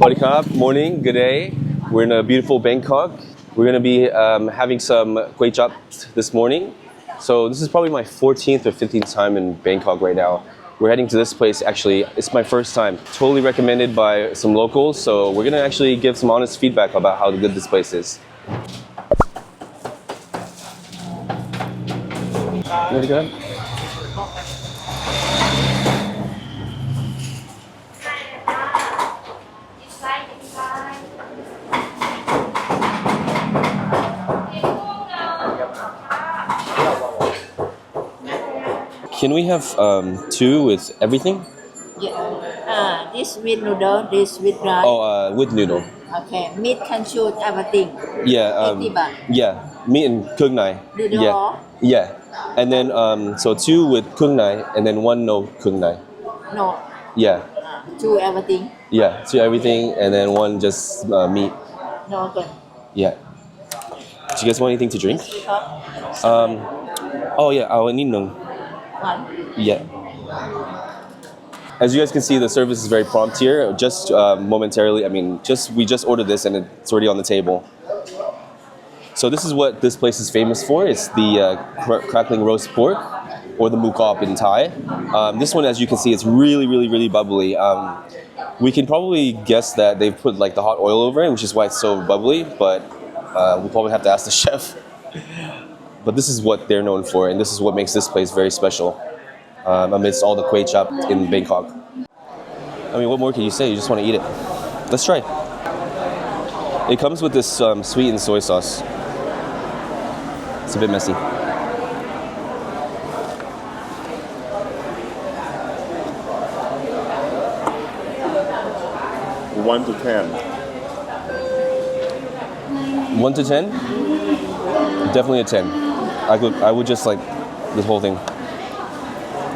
Sawadee krap, morning, good day. We're in a beautiful Bangkok. We're going to be having some Kuay Jab this morning. So this is probably my 14th or 15th time in Bangkok right now. We're heading to this place, actually, it's my first time. Totally recommended by some locals, so we're going to actually give some honest feedback about how good this place is. Ready to go? Can we have two with everything? Yeah. This with noodle, this with rice. Oh, with noodle. Okay. Meat can shoot everything. Yeah. 80 baht. Yeah. Meat and Kuay Nai. Noodle. Yeah. Yeah. And then so two with Kuay Nai and then one no Kuay Nai. No. Yeah. Two everything. Yeah. Two everything and then one just meat. No good. Yeah. Do you guys want anything to drink? Oh yeah. I need no. One. Yeah. As you guys can see, the service is very prompt here. Just momentarily, we just ordered this and it's already on the table. So this is what this place is famous for. It's the crackling roast pork, or the mukop in Thai. This one, as you can see, it's really bubbly. We can probably guess that they've put like the hot oil over it, which is why it's so bubbly, but we'll probably have to ask the chef. But this is what they're known for, and this is what makes this place very special amidst all the Kuay Jab in Bangkok. What more can you say? You just want to eat it. Let's try. It comes with this sweet and soy sauce. It's a bit messy. 1 to 10. 1 to 10? Definitely a 10. I would just like this whole thing.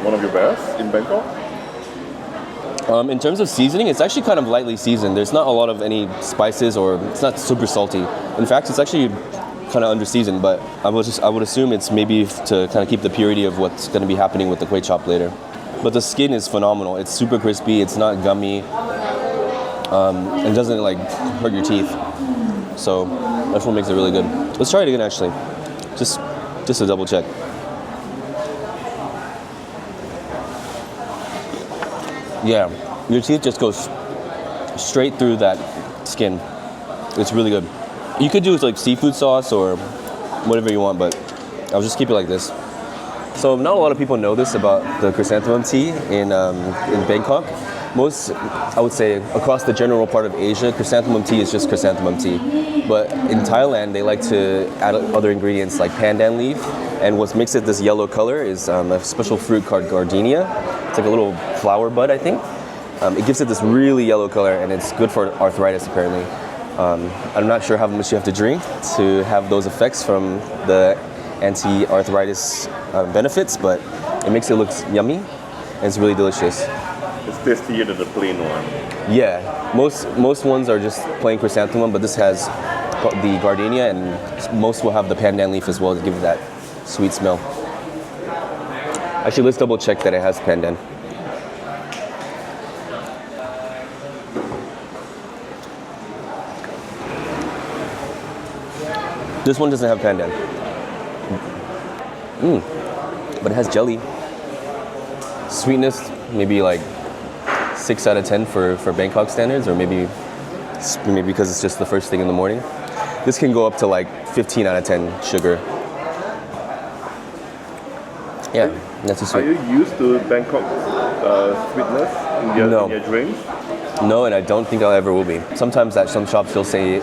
One of your best in Bangkok? In terms of seasoning, it's actually kind of lightly seasoned. There's not a lot of any spices, or it's not super salty. In fact, it's actually kind of under seasoned, but I would assume it's maybe to kind of keep the purity of what's going to be happening with the Kuay Jab later. But the skin is phenomenal. It's super crispy. It's not gummy. It doesn't like hurt your teeth. So that's what makes it really good. Let's try it again, actually. Just to double check. Yeah, your teeth just goes straight through that skin. It's really good. You could do like seafood sauce or whatever you want, but I'll just keep it like this. So not a lot of people know this about the chrysanthemum tea in Bangkok. Most, I would say, across the general part of Asia, chrysanthemum tea is just chrysanthemum tea. But in Thailand, they like to add other ingredients like pandan leaf, and what makes it this yellow color is a special fruit called gardenia. It's like a little flower bud, I think. It gives it this really yellow color, and it's good for arthritis, apparently. I'm not sure how much you have to drink to have those effects from the anti-arthritis benefits, but it makes it look yummy, and it's really delicious. It's tastier than the plain one. Yeah, most ones are just plain chrysanthemum, but this has the gardenia, and most will have the pandan leaf as well to give it that sweet smell. Actually, let's double check that it has pandan. This one doesn't have pandan. But it has jelly. Sweetness, maybe like 6 out of 10 for Bangkok standards, or maybe because it's just the first thing in the morning. This can go up to like 15 out of 10 sugar. Yeah, that's a sweet. Are you used to Bangkok sweetness in your drinks? No, and I don't think I ever will be. Sometimes at some shops they'll say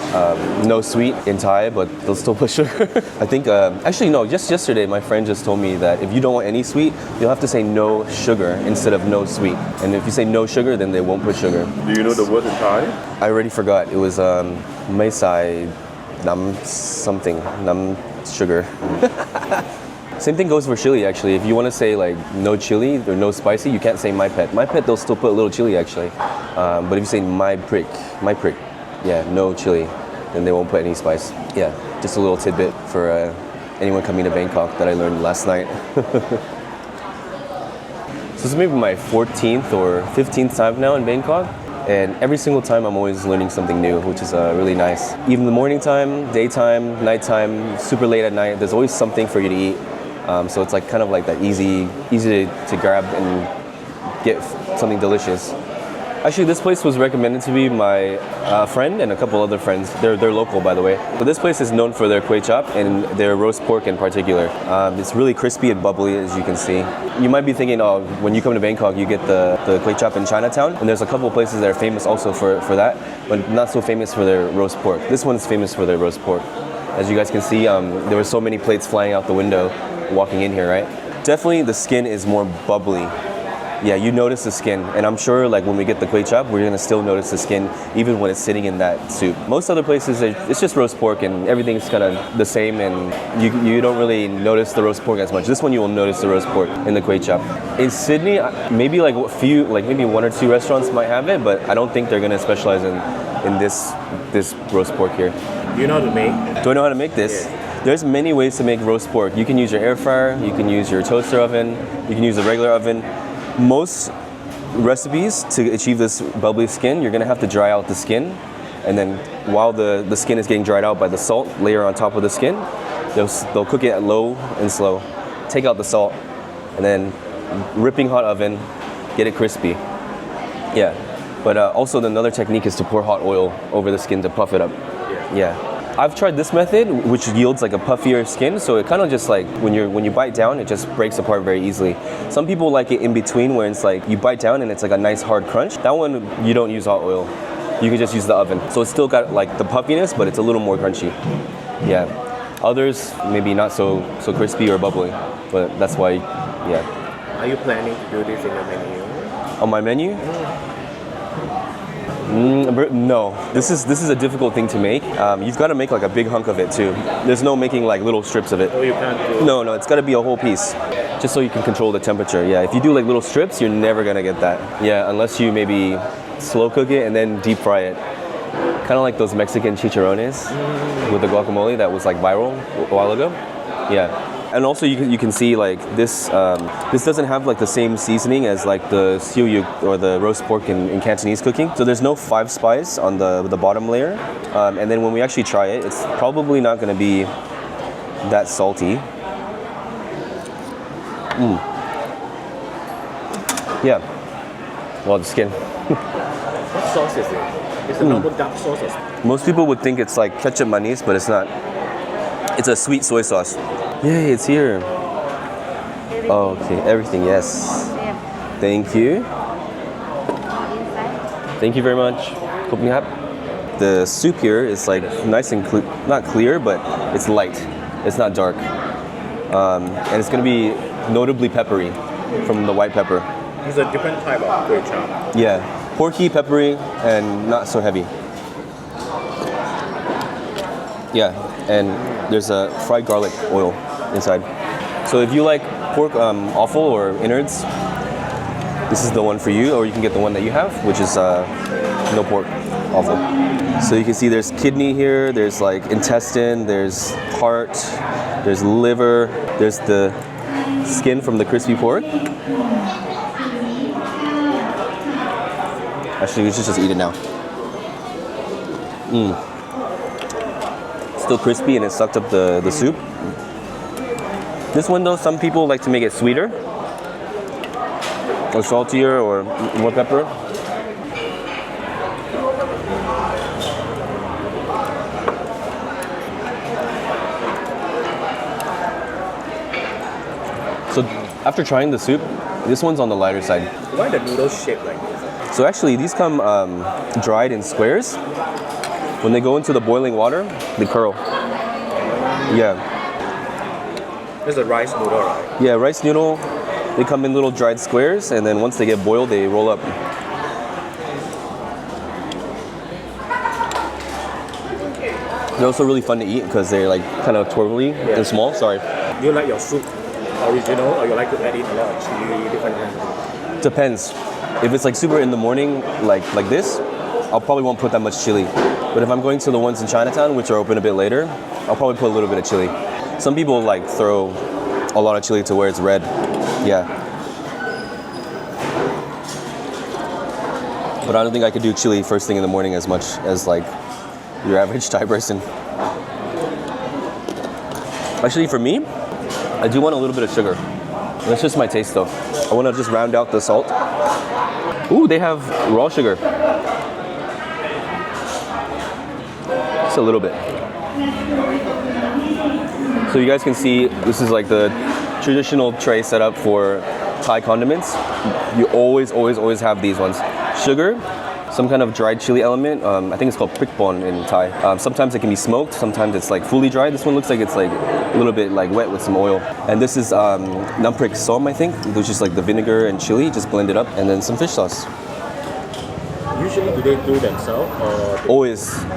no sweet in Thai, but they'll still put sugar. I think, actually no, just yesterday my friend just told me that if you don't want any sweet, you'll have to say no sugar instead of no sweet. And if you say no sugar, then they won't put sugar. Do you know the word in Thai? I already forgot. It was mai sai nam something, nam sugar. Same thing goes for chili, actually. If you want to say like no chili or no spicy, you can't say my pet. My pet, they'll still put a little chili, actually. But if you say my prick, yeah, no chili, then they won't put any spice. Yeah, just a little tidbit for anyone coming to Bangkok that I learned last night. So this is maybe my 14th or 15th time now in Bangkok. And every single time I'm always learning something new, which is really nice. Even the morning time, daytime, nighttime, super late at night, there's always something for you to eat. So it's like kind of like that easy to grab and get something delicious. Actually, this place was recommended to me by a friend and a couple other friends. They're local, by the way. But this place is known for their Kuay Jab and their roast pork in particular. It's really crispy and bubbly, as you can see. You might be thinking, oh, when you come to Bangkok, you get the Kuay Jab in Chinatown. And there's a couple places that are famous also for that, but not so famous for their roast pork. This one's famous for their roast pork. As you guys can see, there were so many plates flying out the window walking in here, right? Definitely the skin is more bubbly. Yeah, you notice the skin, and I'm sure like when we get the Kuay Jab, we're gonna still notice the skin even when it's sitting in that soup. Most other places, it's just roast pork and everything's kind of the same, and you don't really notice the roast pork as much. This one you will notice the roast pork in the Kuay Jab. In Sydney, maybe like maybe one or two restaurants might have it, but I don't think they're gonna specialize in this roast pork here. Do you know how to make? Do I know how to make this? Yeah. There's many ways to make roast pork. You can use your air fryer, you can use your toaster oven, you can use a regular oven. Most recipes to achieve this bubbly skin, you're gonna have to dry out the skin, and then while the skin is getting dried out by the salt layer on top of the skin, they'll cook it at low and slow, take out the salt, and then ripping hot oven, get it crispy. Yeah, but also another technique is to pour hot oil over the skin to puff it up. Yeah. I've tried this method, which yields like a puffier skin, so it kind of just like when you bite down, it just breaks apart very easily. Some people like it in between, where it's like you bite down and it's like a nice hard crunch. That one you don't use hot oil, you can just use the oven. So it's still got like the puffiness, but it's a little more crunchy. Yeah. Others maybe not so crispy or bubbly, but that's why. Yeah. Are you planning to do this in your menu? On my menu? No, this is a difficult thing to make. You've got to make like a big hunk of it too. There's no making like little strips of it. Oh, you can't do. No, it's got to be a whole piece, just so you can control the temperature. Yeah, if you do like little strips, you're never gonna get that. Yeah, unless you maybe slow cook it and then deep fry it. Kind of like those Mexican chicharrones with the guacamole that was like viral a while ago. Yeah. And also you can see like this doesn't have like the same seasoning as like the siu or the roast pork in Cantonese cooking. So there's no 5 spice on the bottom layer. And then when we actually try it, it's probably not going to be that salty. Yeah. Well, the skin. What sauce is it? It's a normal dark sauce. Most people would think it's like ketchup mayonnaise, but it's not. It's a sweet soy sauce. Yay, it's here. Oh, okay, everything, yes. Thank you. Thank you very much. Hope you have. The soup here is like nice and not clear, but it's light. It's not dark. And it's gonna be notably peppery from the white pepper. It's a different type of Kuay Jab. Yeah, porky, peppery, and not so heavy. Yeah, and there's a fried garlic oil inside. So if you like pork offal or innards, this is the one for you, or you can get the one that you have, which is no pork offal. So you can see there's kidney here, there's like intestine, there's heart, there's liver, there's the skin from the crispy pork. Actually, we should just eat it now. Still crispy and it sucked up the soup. This one though, some people like to make it sweeter or saltier or more pepper. So after trying the soup, this one's on the lighter side. Why the noodles shaped like this? So actually these come dried in squares. When they go into the boiling water, they curl. Yeah. This is a rice noodle, right? Yeah, rice noodle. They come in little dried squares, and then once they get boiled, they roll up. They're also really fun to eat because they're like kind of twirly and small. Sorry. Do you like your soup original, or you like to add in a lot of chili, different kinds? Depends. If it's like super in the morning, like this, I'll probably won't put that much chili. But if I'm going to the ones in Chinatown, which are open a bit later, I'll probably put a little bit of chili. Some people like throw a lot of chili to where it's red. Yeah. But I don't think I could do chili first thing in the morning as much as like your average Thai person. Actually, for me, I do want a little bit of sugar. That's just my taste though. I want to just round out the salt. Ooh, they have raw sugar. Just a little bit. So you guys can see, this is like the traditional tray setup for Thai condiments. You always have these ones. Sugar, some kind of dried chili element. I think it's called prikbon in Thai. Sometimes it can be smoked, sometimes it's like fully dried. This one looks like it's like a little bit like wet with some oil. And this is namprik som, I think, which is like the vinegar and chili, just blended up, and then some fish sauce. Usually, do they do themselves or?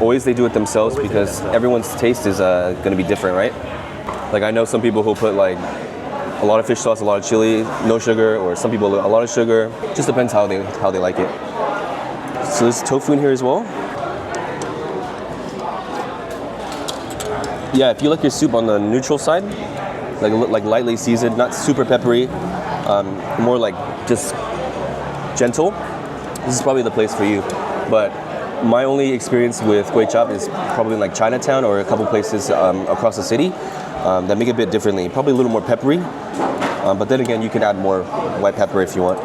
Always they do it themselves because everyone's taste is going to be different, right? Like I know some people who put like a lot of fish sauce, a lot of chili, no sugar, or some people a lot of sugar. Just depends how they like it. So there's tofu in here as well. Yeah, if you like your soup on the neutral side, like lightly seasoned, not super peppery, more like just gentle, this is probably the place for you. But my only experience with Kuay Jab is probably in like Chinatown or a couple places across the city that make it a bit differently. Probably a little more peppery, but then again, you can add more white pepper if you want.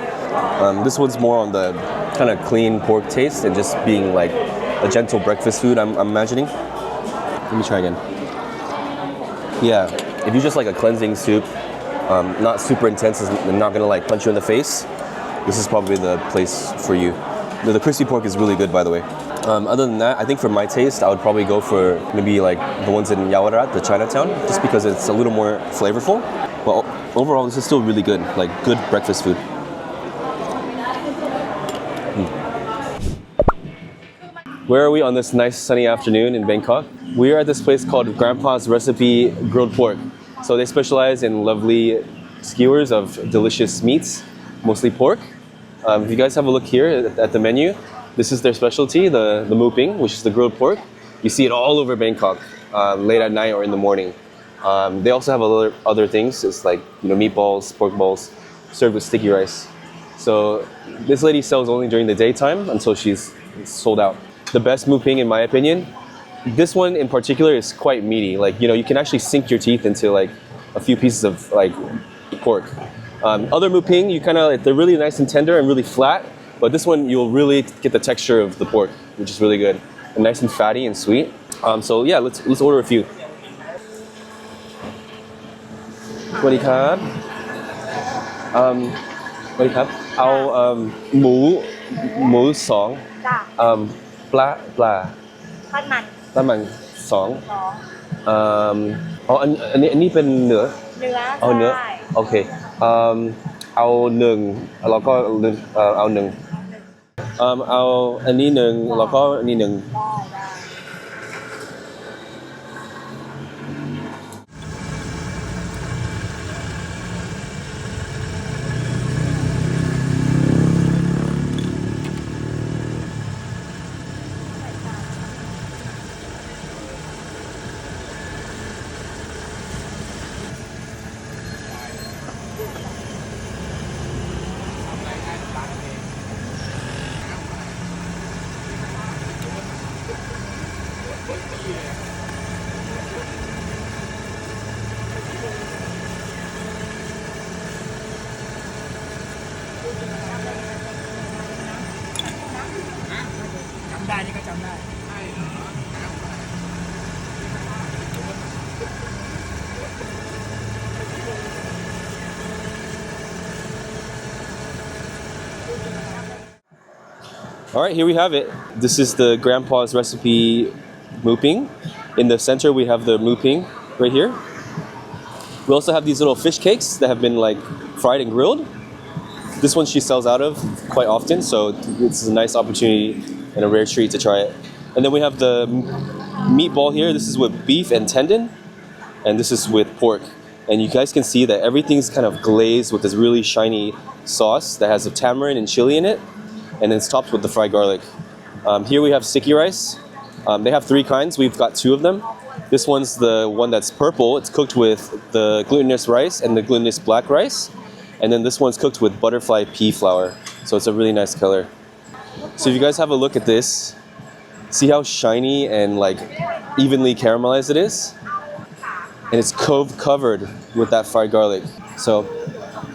This one's more on the kind of clean pork taste and just being like a gentle breakfast food, I'm imagining. Let me try again. Yeah, if you just like a cleansing soup, not super intense and not gonna like punch you in the face, this is probably the place for you. The crispy pork is really good, by the way. Other than that, I think for my taste, I would probably go for maybe like the ones in Yaowarat, the Chinatown, just because it's a little more flavorful. But overall, this is still really good, like good breakfast food. Where are we on this nice sunny afternoon in Bangkok? We are at this place called Grandpa's Recipe Grilled Pork. So they specialize in lovely skewers of delicious meats, mostly pork. If you guys have a look here at the menu, this is their specialty, the mu ping, which is the grilled pork. You see it all over Bangkok, late at night or in the morning. They also have other things. It's like meatballs, pork balls, served with sticky rice. So this lady sells only during the daytime until she's sold out. The best mu ping, in my opinion, this one in particular is quite meaty. Like you can actually sink your teeth into like a few pieces of like pork. Other mu ping, they're really nice and tender and really flat. But this one, you'll really get the texture of the pork, which is really good. And nice and fatty and sweet. So yeah, let's order a few. สวัสดีครับสวัสดีครับเอาหมูสอง จ้ะ ปลา ทอดมัน ปลามันสอง สอง อันนี้เป็นเนื้อ เนื้อ เอาเนื้อ ใช่ โอเคเอาหนึ่งแล้วก็เอาหนึ่งเอาอันนี้หนึ่งแล้วก็อันนี้หนึ่ง ได้ All right, here we have it. This is the Grandpa's Recipe mu ping. In the center, we have the mu ping right here. We also have these little fish cakes that have been like fried and grilled. This one she sells out of quite often, so this is a nice opportunity and a rare treat to try it. And then we have the meatball here. This is with beef and tendon, and this is with pork. And you guys can see that everything's kind of glazed with this really shiny sauce that has a tamarind and chili in it, and then it's topped with the fried garlic. Here we have sticky rice. They have 3 kinds. We've got 2 of them. This one's the one that's purple. It's cooked with the glutinous rice and the glutinous black rice. And then this one's cooked with butterfly pea flour. So it's a really nice color. So if you guys have a look at this, see how shiny and like evenly caramelized it is? And it's covered with that fried garlic. So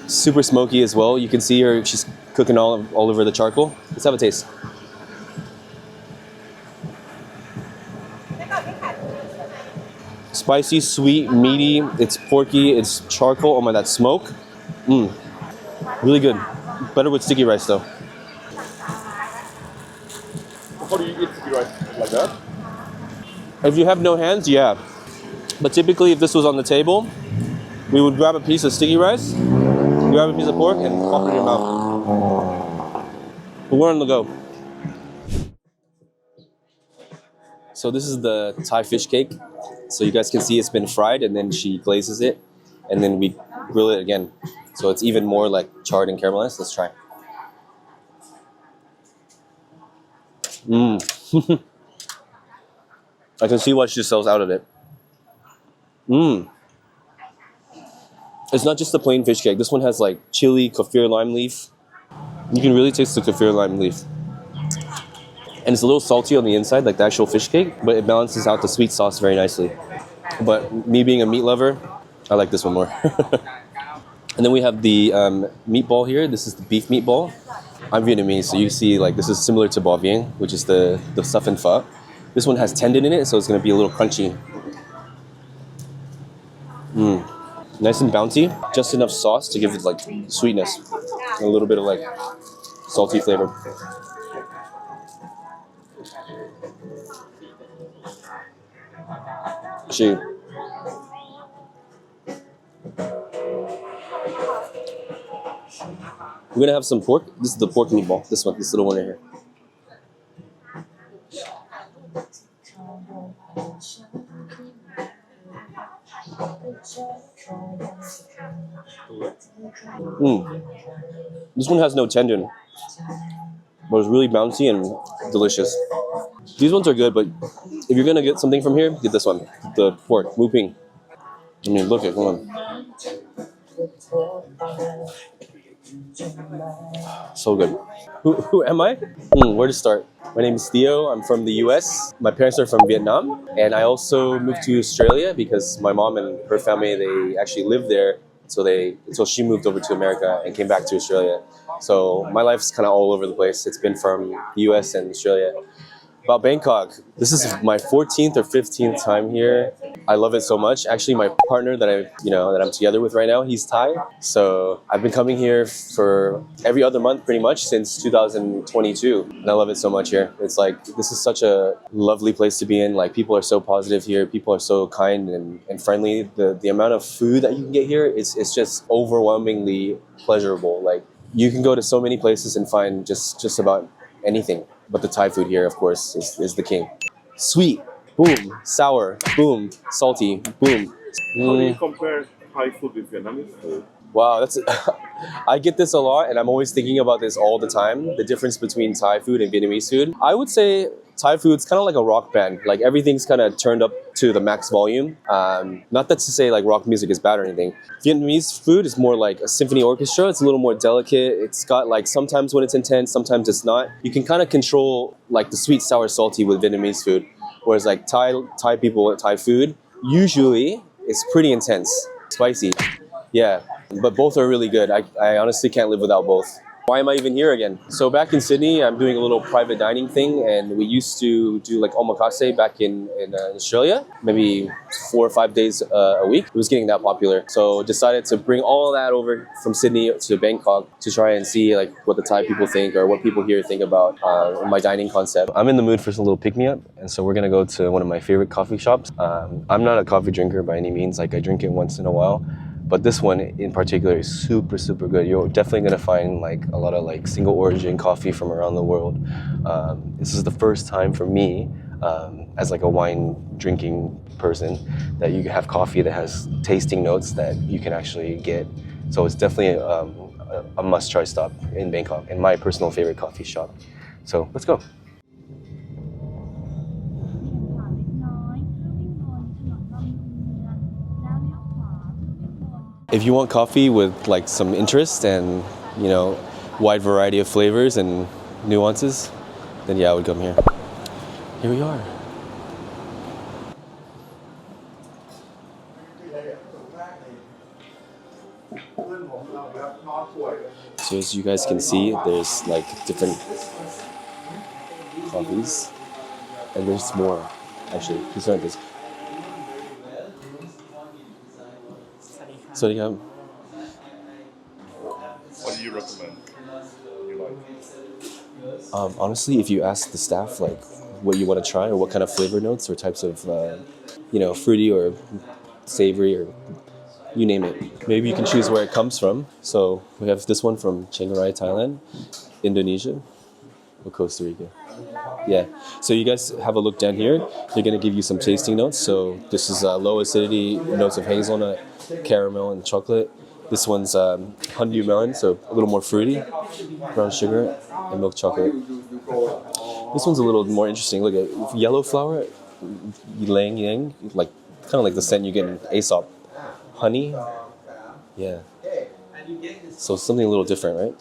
super smoky as well. You can see her, she's cooking all over the charcoal. Let's have a taste. Spicy, sweet, meaty. It's porky. It's charcoal. Oh my, that smoke. Really good. Better with sticky rice though. How do you eat sticky rice? Like that? If you have no hands, yeah. But typically, if this was on the table, we would grab a piece of sticky rice, grab a piece of pork, and pop it in your mouth. But we're on the go. So this is the Thai fish cake. So you guys can see it's been fried, and then she glazes it, and then we grill it again. So it's even more like charred and caramelized. Let's try. I can see why she sells out of it. It's not just the plain fish cake. This one has like chili, kaffir lime leaf. You can really taste the kaffir lime leaf. And it's a little salty on the inside, like the actual fish cake, but it balances out the sweet sauce very nicely. But me being a meat lover, I like this one more. And then we have the meatball here. This is the beef meatball. I'm Vietnamese, so you see like this is similar to bò viên, which is the stuff in pho. This one has tendon in it, so it's gonna be a little crunchy. Nice and bouncy, just enough sauce to give it like sweetness, and a little bit of like salty flavor. Actually, we're gonna have some pork. This is the pork meatball. This one, this little one right here. This one has no tendon, but it's really bouncy and delicious. These ones are good, but if you're gonna get something from here, get this one, the pork, mu ping. I mean, look at, come on. So good. Who am I? Where to start? My name is Theo. I'm from the US. My parents are from Vietnam. And I also moved to Australia because my mom and her family, they actually lived there. So she moved over to America and came back to Australia. So my life's kind of all over the place. It's been from the US and Australia. About Bangkok, this is my 14th or 15th time here. I love it so much. Actually, my partner that I'm together with right now, he's Thai. So I've been coming here for every other month pretty much since 2022. And I love it so much here. It's like, this is such a lovely place to be in. Like, people are so positive here. People are so kind and friendly. The amount of food that you can get here, it's just overwhelmingly pleasurable. Like, you can go to so many places and find just about anything. But the Thai food here, of course, is the king. Sweet, boom. Sour, boom. Salty, boom. How do you compare Thai food with Vietnamese food? Wow, I get this a lot, and I'm always thinking about this all the time, the difference between Thai food and Vietnamese food. I would say Thai food's kind of like a rock band. Like, everything's kind of turned up to the max volume. Not that to say like rock music is bad or anything. Vietnamese food is more like a symphony orchestra. It's a little more delicate. It's got like, sometimes when it's intense, sometimes it's not. You can kind of control like the sweet, sour, salty with Vietnamese food. Whereas like Thai people, Thai food, usually it's pretty intense, spicy. Yeah, but both are really good. I honestly can't live without both. Why am I even here again? So back in Sydney, I'm doing a little private dining thing, and we used to do like omakase back in Australia, maybe 4 or 5 days a week. It was getting that popular. So decided to bring all that over from Sydney to Bangkok to try and see like what the Thai people think or what people here think about my dining concept. I'm in the mood for some little pick-me-up, and so we're gonna go to one of my favorite coffee shops. I'm not a coffee drinker by any means, like I drink it once in a while. But this one in particular is super, super good. You're definitely gonna find like a lot of like single origin coffee from around the world. This is the first time for me, as like a wine drinking person, that you have coffee that has tasting notes that you can actually get. So it's definitely a must-try stop in Bangkok, and my personal favorite coffee shop. So let's go. If you want coffee with like some interest and, wide variety of flavors and nuances, then yeah, I would come here. Here we are. So as you guys can see, there's like different coffees, and there's more. Actually, these aren't this. So yeah. What do you recommend? You like? Honestly, if you ask the staff like what you want to try or what kind of flavor notes or types of, fruity or savory or you name it, maybe you can choose where it comes from. So we have this one from Chiang Rai, Thailand, Indonesia, or Costa Rica. Yeah. So you guys have a look down here. They're gonna give you some tasting notes. So this is low acidity, notes of hazelnut, caramel, and chocolate. This one's honeydew melon, so a little more fruity, brown sugar, and milk chocolate. This one's a little more interesting. Look at yellow flower, ylang yang, like kind of like the scent you get in Aesop. Honey, yeah. So something a little different, right?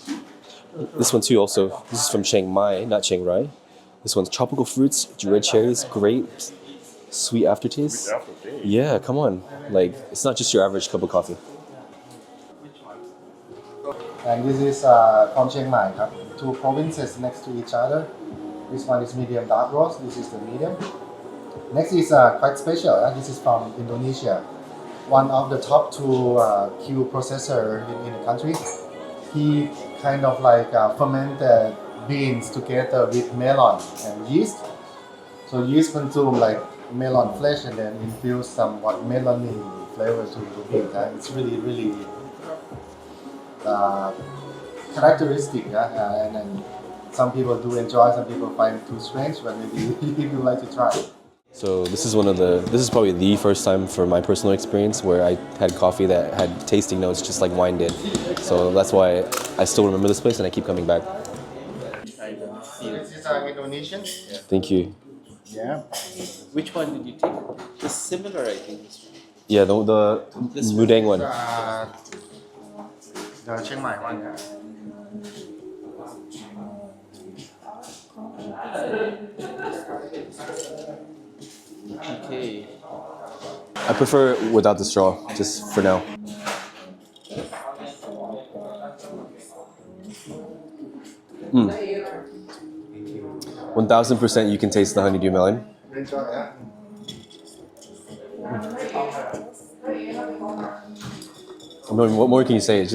This one too. Also, this is from Chiang Mai, not Chiang Rai. This one's tropical fruits, red cherries, grapes, sweet aftertaste. Sweet aftertaste. Yeah, come on. Like it's not just your average cup of coffee. And this is from Chiang Mai,ครับ. Two provinces next to each other. This one is medium dark roast. This is the medium. Next is quite special. This is from Indonesia. One of the top two Q processor in the country. He kind of like fermented beans together with melon and yeast. So yeast consume like melon flesh and then infuse some melony flavor to the beans. It's really characteristic, and then some people do enjoy, some people find it too strange, but maybe you like to try. So this is probably the first time for my personal experience where I had coffee that had tasting notes just like wine did. So that's why I still remember this place and I keep coming back. This is Indonesian. Thank you. Yeah. Which one did you take? It's similar, I think. Yeah, the Mudang one. The Chiang Mai one. Okay. I prefer without the straw, just for now. Mm. 1000% you can taste the honeydew melon. Enjoy, yeah. I mean, what more can you say? It's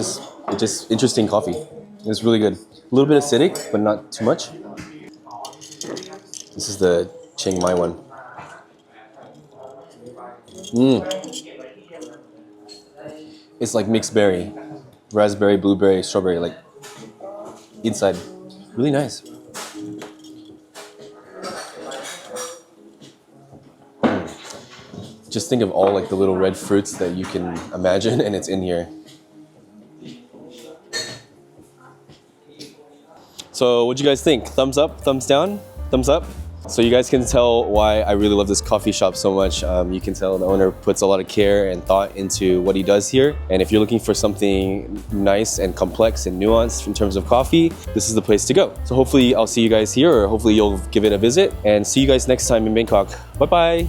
just interesting coffee. It's really good. A little bit acidic, but not too much. This is the Chiang Mai one. It's like mixed berry, raspberry, blueberry, strawberry, like inside. Really nice. Just think of all like the little red fruits that you can imagine, and it's in here. So what'd you guys think? Thumbs up, thumbs down, thumbs up? So you guys can tell why I really love this coffee shop so much. You can tell the owner puts a lot of care and thought into what he does here. And if you're looking for something nice and complex and nuanced in terms of coffee, this is the place to go. So hopefully I'll see you guys here, or hopefully you'll give it a visit, and see you guys next time in Bangkok. Bye-bye.